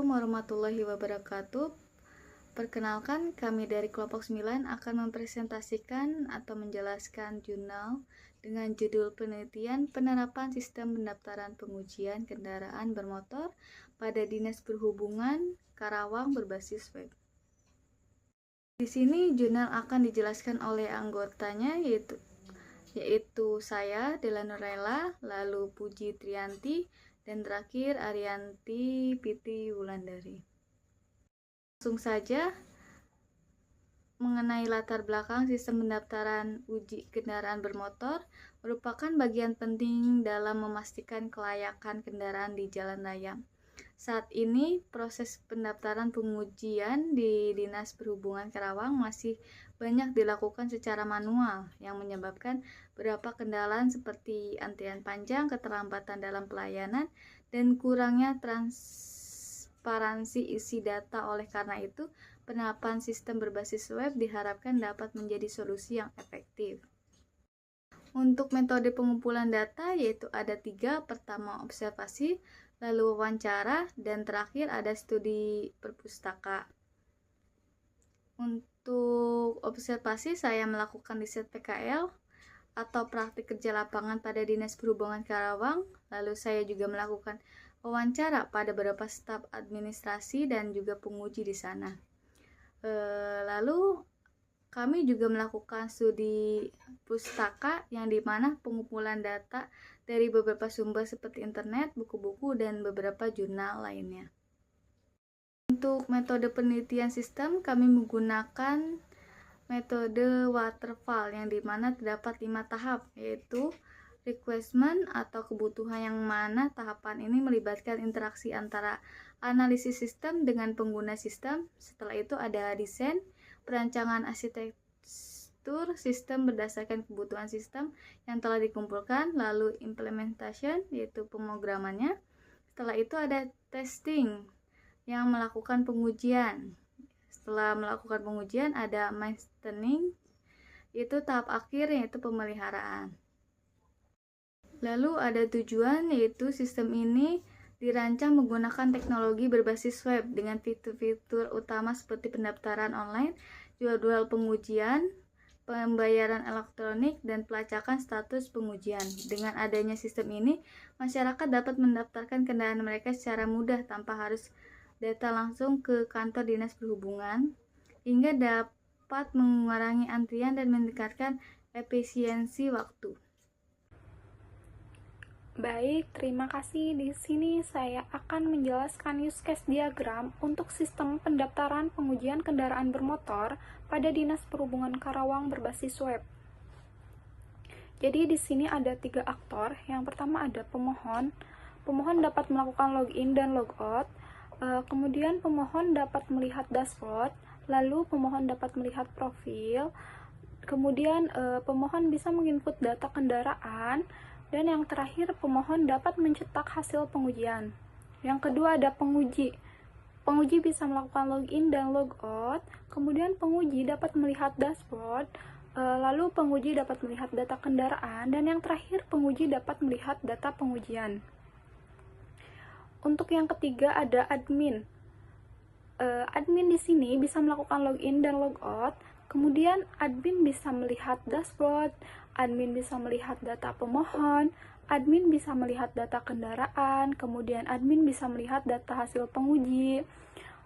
Assalamualaikum warahmatullahi wabarakatuh. Perkenalkan, kami dari kelompok 9 akan mempresentasikan atau menjelaskan jurnal dengan judul penelitian penerapan sistem pendaftaran pengujian kendaraan bermotor pada Dinas Perhubungan Karawang berbasis web. Di sini jurnal akan dijelaskan oleh anggotanya yaitu saya, Dela Nurela, lalu Puji Trianti, dan terakhir Arianti Piti Wulandari. Langsung saja mengenai latar belakang sistem pendaftaran uji kendaraan bermotor merupakan bagian penting dalam memastikan kelayakan kendaraan di jalan raya. Saat ini proses pendaftaran pengujian di Dinas Perhubungan Karawang masih banyak dilakukan secara manual yang menyebabkan beberapa kendala seperti antrian panjang, keterlambatan dalam pelayanan, dan kurangnya transparansi isi data. Oleh karena itu, penerapan sistem berbasis web diharapkan dapat menjadi solusi yang efektif. Untuk metode pengumpulan data yaitu ada 3, pertama observasi, lalu wawancara, dan terakhir ada studi perpustaka. Untuk observasi, saya melakukan riset PKL atau praktik kerja lapangan pada Dinas Perhubungan Karawang, lalu saya juga melakukan wawancara pada beberapa staf administrasi dan juga penguji di sana. Lalu kami juga melakukan studi pustaka yang dimana pengumpulan data dari beberapa sumber seperti internet, buku-buku, dan beberapa jurnal lainnya. Untuk metode penelitian sistem, kami menggunakan metode waterfall yang dimana terdapat 5 tahap, yaitu requirement atau kebutuhan, yang mana tahapan ini melibatkan interaksi antara analisis sistem dengan pengguna sistem. Setelah itu ada desain, perancangan arsitektur sistem berdasarkan kebutuhan sistem yang telah dikumpulkan, lalu implementation yaitu pemrogramannya. Setelah itu ada testing yang melakukan pengujian. Setelah melakukan pengujian ada maintaining, itu tahap akhir yaitu pemeliharaan. Lalu ada tujuan, yaitu sistem ini dirancang menggunakan teknologi berbasis web dengan fitur-fitur utama seperti pendaftaran online, jadwal pengujian, pembayaran elektronik, dan pelacakan status pengujian. Dengan adanya sistem ini, masyarakat dapat mendaftarkan kendaraan mereka secara mudah tanpa harus data langsung ke kantor Dinas Perhubungan, hingga dapat mengurangi antrian dan meningkatkan efisiensi waktu. Baik, terima kasih. Di sini saya akan menjelaskan use case diagram untuk sistem pendaftaran pengujian kendaraan bermotor pada Dinas Perhubungan Karawang berbasis web. Jadi di sini ada 3 aktor. Yang pertama ada pemohon. Pemohon dapat melakukan login dan logout. Kemudian pemohon dapat melihat dashboard. Lalu pemohon dapat melihat profil. Kemudian pemohon bisa menginput data kendaraan. Dan yang terakhir, pemohon dapat mencetak hasil pengujian. Yang kedua ada penguji. Penguji bisa melakukan login dan logout. Kemudian penguji dapat melihat dashboard. Lalu penguji dapat melihat data kendaraan. Dan yang terakhir, penguji dapat melihat data pengujian. Untuk yang ketiga ada admin. Admin di sini bisa melakukan login dan logout. Kemudian admin bisa melihat dashboard, admin bisa melihat data pemohon, admin bisa melihat data kendaraan, kemudian admin bisa melihat data hasil penguji,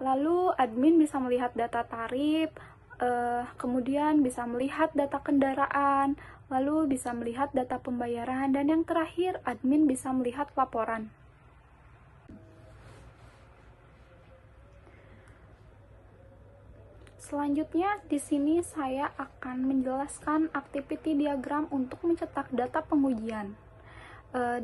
lalu admin bisa melihat data tarif, kemudian bisa melihat data kendaraan, lalu bisa melihat data pembayaran, dan yang terakhir admin bisa melihat laporan. Selanjutnya, di sini saya akan menjelaskan activity diagram untuk mencetak data pengujian.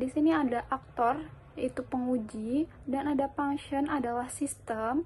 Di sini ada aktor, yaitu penguji, dan ada function adalah sistem.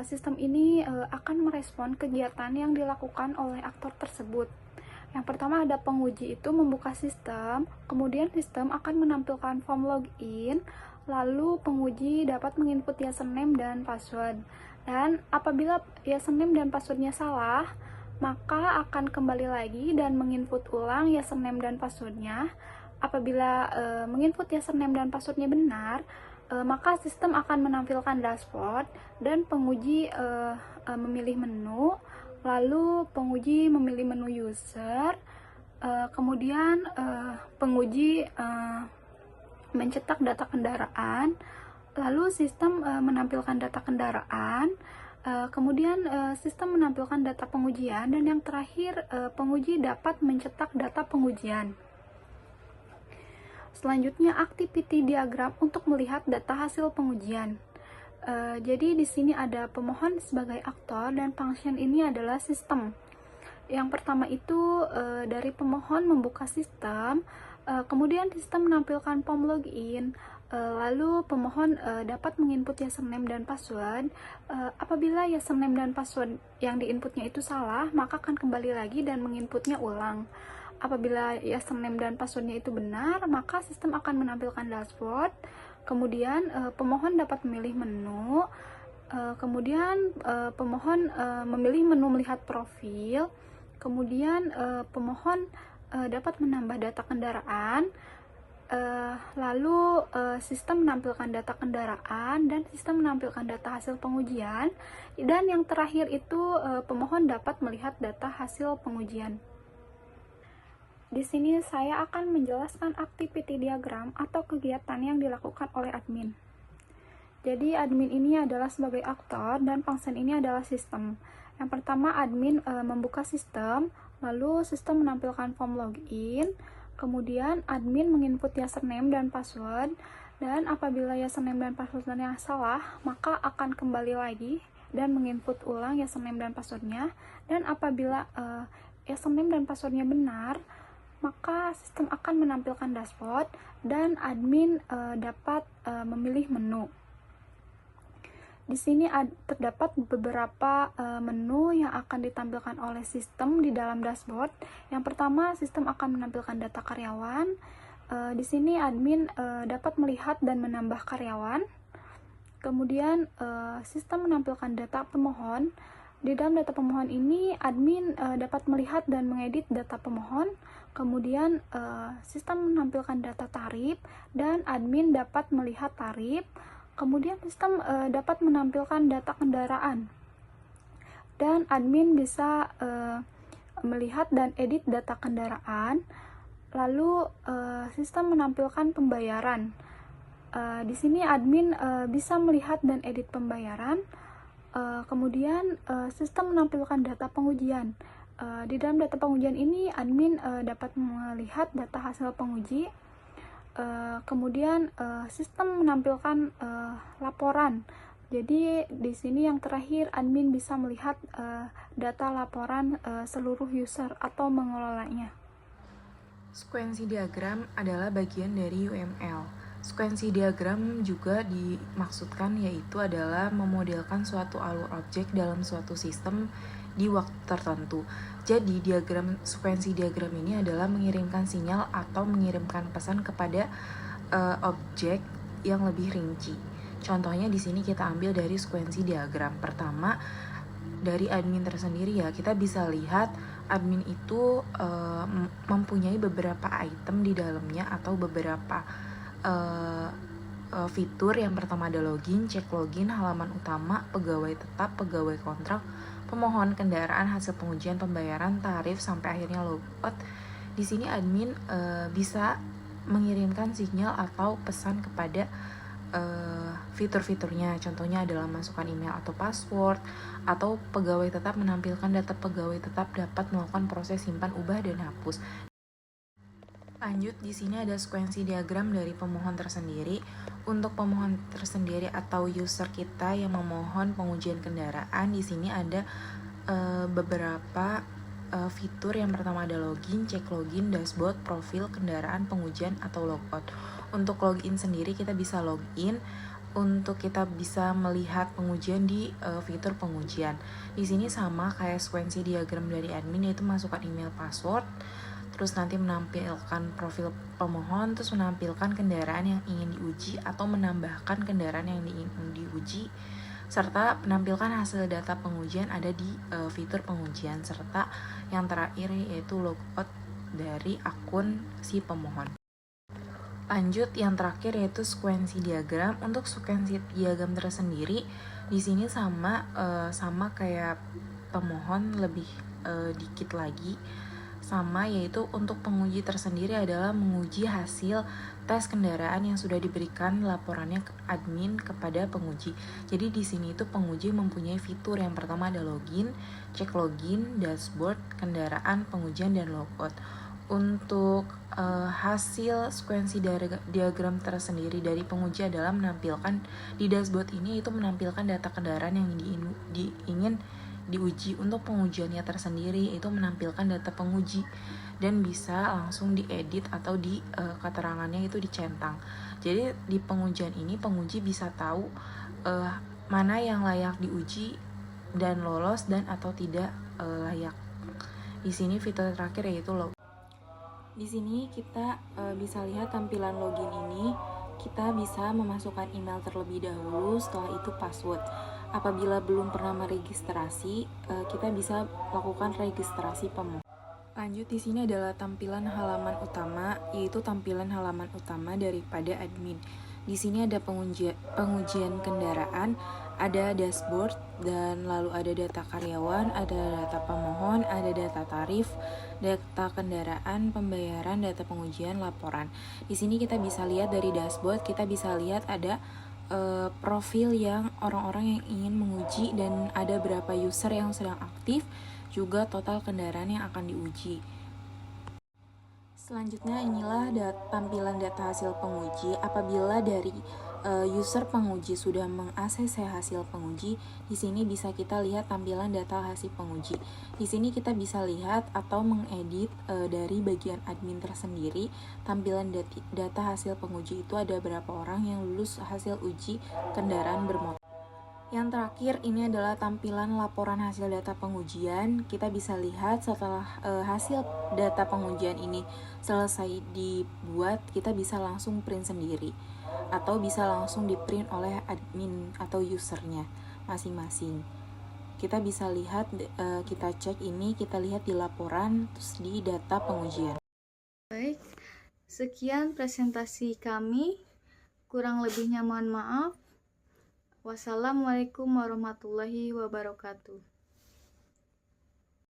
Sistem ini akan merespon kegiatan yang dilakukan oleh aktor tersebut. Yang pertama ada penguji, itu membuka sistem, kemudian sistem akan menampilkan form login, lalu penguji dapat menginput username dan password. Dan apabila username dan passwordnya salah, maka akan kembali lagi dan menginput ulang username dan passwordnya. Apabila menginput username dan passwordnya benar, maka sistem akan menampilkan dashboard dan penguji memilih menu, lalu penguji memilih menu user, kemudian penguji mencetak data kendaraan, lalu sistem menampilkan data kendaraan, kemudian sistem menampilkan data pengujian, dan yang terakhir penguji dapat mencetak data pengujian. Selanjutnya, activity diagram untuk melihat data hasil pengujian. Jadi di sini ada pemohon sebagai aktor dan function ini adalah sistem. Yang pertama itu dari pemohon membuka sistem, kemudian sistem menampilkan form login, lalu pemohon dapat menginput username dan password. Apabila username dan password yang diinputnya itu salah, maka akan kembali lagi dan menginputnya ulang. Apabila username dan passwordnya itu benar, maka sistem akan menampilkan dashboard. Kemudian pemohon dapat memilih menu. Kemudian pemohon memilih menu melihat profil. Kemudian pemohon dapat menambah data kendaraan. Lalu sistem menampilkan data kendaraan dan sistem menampilkan data hasil pengujian. Dan yang terakhir itu pemohon dapat melihat data hasil pengujian. Di sini saya akan menjelaskan activity diagram atau kegiatan yang dilakukan oleh admin. Jadi admin ini adalah sebagai aktor dan function ini adalah sistem. Yang pertama, admin membuka sistem, lalu sistem menampilkan form login, kemudian admin menginput username dan password, dan apabila username dan passwordnya salah, maka akan kembali lagi dan menginput ulang username dan passwordnya. Dan apabila username dan passwordnya benar, maka sistem akan menampilkan dashboard dan admin dapat memilih menu. Di sini terdapat beberapa menu yang akan ditampilkan oleh sistem di dalam dashboard. Yang pertama, sistem akan menampilkan data karyawan. Di sini admin dapat melihat dan menambah karyawan. Kemudian sistem menampilkan data pemohon. Di dalam data pemohon ini, admin dapat melihat dan mengedit data pemohon. Kemudian sistem menampilkan data tarif dan admin dapat melihat tarif. Kemudian sistem dapat menampilkan data kendaraan dan admin bisa melihat dan edit data kendaraan. Lalu sistem menampilkan pembayaran. Di sini admin bisa melihat dan edit pembayaran. Kemudian sistem menampilkan data pengujian. Di dalam data pengujian ini admin dapat melihat data hasil penguji. Kemudian sistem menampilkan laporan. Jadi di sini yang terakhir admin bisa melihat data laporan seluruh user atau mengelolanya. Sekuensi diagram adalah bagian dari UML. Sekuensi diagram juga dimaksudkan yaitu adalah memodelkan suatu alur objek dalam suatu sistem di waktu tertentu. Jadi sekuensi diagram ini adalah mengirimkan sinyal atau mengirimkan pesan kepada objek yang lebih rinci. Contohnya di sini kita ambil dari sekuensi diagram. Pertama, dari admin tersendiri ya, kita bisa lihat admin itu mempunyai beberapa item di dalamnya atau beberapa fitur. Yang pertama ada login, cek login, halaman utama, pegawai tetap, pegawai kontrak, pemohon, kendaraan, hasil pengujian, pembayaran, tarif, sampai akhirnya logout. Di sini admin bisa mengirimkan sinyal atau pesan kepada fitur-fiturnya. Contohnya adalah masukkan email atau password, atau pegawai tetap menampilkan data pegawai tetap dapat melakukan proses simpan, ubah, dan hapus. Lanjut, di sini ada sekuensi diagram dari pemohon tersendiri. Untuk pemohon tersendiri atau user kita yang memohon pengujian kendaraan, di sini ada beberapa fitur. Yang pertama ada login, cek login, dashboard, profil, kendaraan, pengujian, atau logout. Untuk login sendiri kita bisa login untuk kita bisa melihat pengujian di fitur pengujian. Di sini sama kayak sekuensi diagram dari admin, yaitu masukkan email, password, terus nanti menampilkan profil pemohon, terus menampilkan kendaraan yang ingin diuji atau menambahkan kendaraan yang ingin diuji, serta menampilkan hasil data pengujian ada di fitur pengujian, serta yang terakhir yaitu logout dari akun si pemohon. Lanjut yang terakhir yaitu sekuensi diagram. Untuk sekuensi diagram tersendiri di sini sama kayak pemohon, lebih dikit lagi sama, yaitu untuk penguji tersendiri adalah menguji hasil tes kendaraan yang sudah diberikan laporannya ke admin kepada penguji. Jadi di sini itu penguji mempunyai fitur yang pertama ada login, cek login, dashboard, kendaraan, pengujian, dan logout. Untuk hasil sekuensi diagram tersendiri dari penguji adalah menampilkan di dashboard ini itu menampilkan data kendaraan yang ingin diuji. Untuk pengujiannya tersendiri itu menampilkan data penguji dan bisa langsung diedit atau di keterangannya itu dicentang. Jadi di pengujian ini penguji bisa tahu mana yang layak diuji dan lolos dan atau tidak layak. Di sini fitur terakhir yaitu login. Di sini kita bisa lihat tampilan login ini. Kita bisa memasukkan email terlebih dahulu, setelah itu password. Apabila belum pernah meregistrasi, kita bisa lakukan registrasi pemohon. Lanjut, di sini adalah tampilan halaman utama, yaitu tampilan halaman utama daripada admin. Di sini ada pengujian kendaraan, ada dashboard, dan lalu ada data karyawan, ada data pemohon, ada data tarif, data kendaraan, pembayaran, data pengujian, laporan. Di sini kita bisa lihat dari dashboard, kita bisa lihat ada profil yang orang-orang yang ingin menguji dan ada berapa user yang sedang aktif, juga total kendaraan yang akan diuji. Selanjutnya inilah tampilan data hasil penguji. Apabila dari user penguji sudah mengakses hasil penguji, di sini bisa kita lihat tampilan data hasil penguji. Di sini kita bisa lihat atau mengedit dari bagian admin tersendiri tampilan data hasil penguji itu ada berapa orang yang lulus hasil uji kendaraan bermotor. Yang terakhir ini adalah tampilan laporan hasil data pengujian. Kita bisa lihat setelah hasil data pengujian ini selesai dibuat, kita bisa langsung print sendiri atau bisa langsung di print oleh admin atau usernya masing-masing. Kita bisa lihat, kita cek ini, kita lihat di laporan, terus di data pengujian. Baik, sekian presentasi kami. Kurang lebihnya mohon maaf. Wassalamualaikum warahmatullahi wabarakatuh.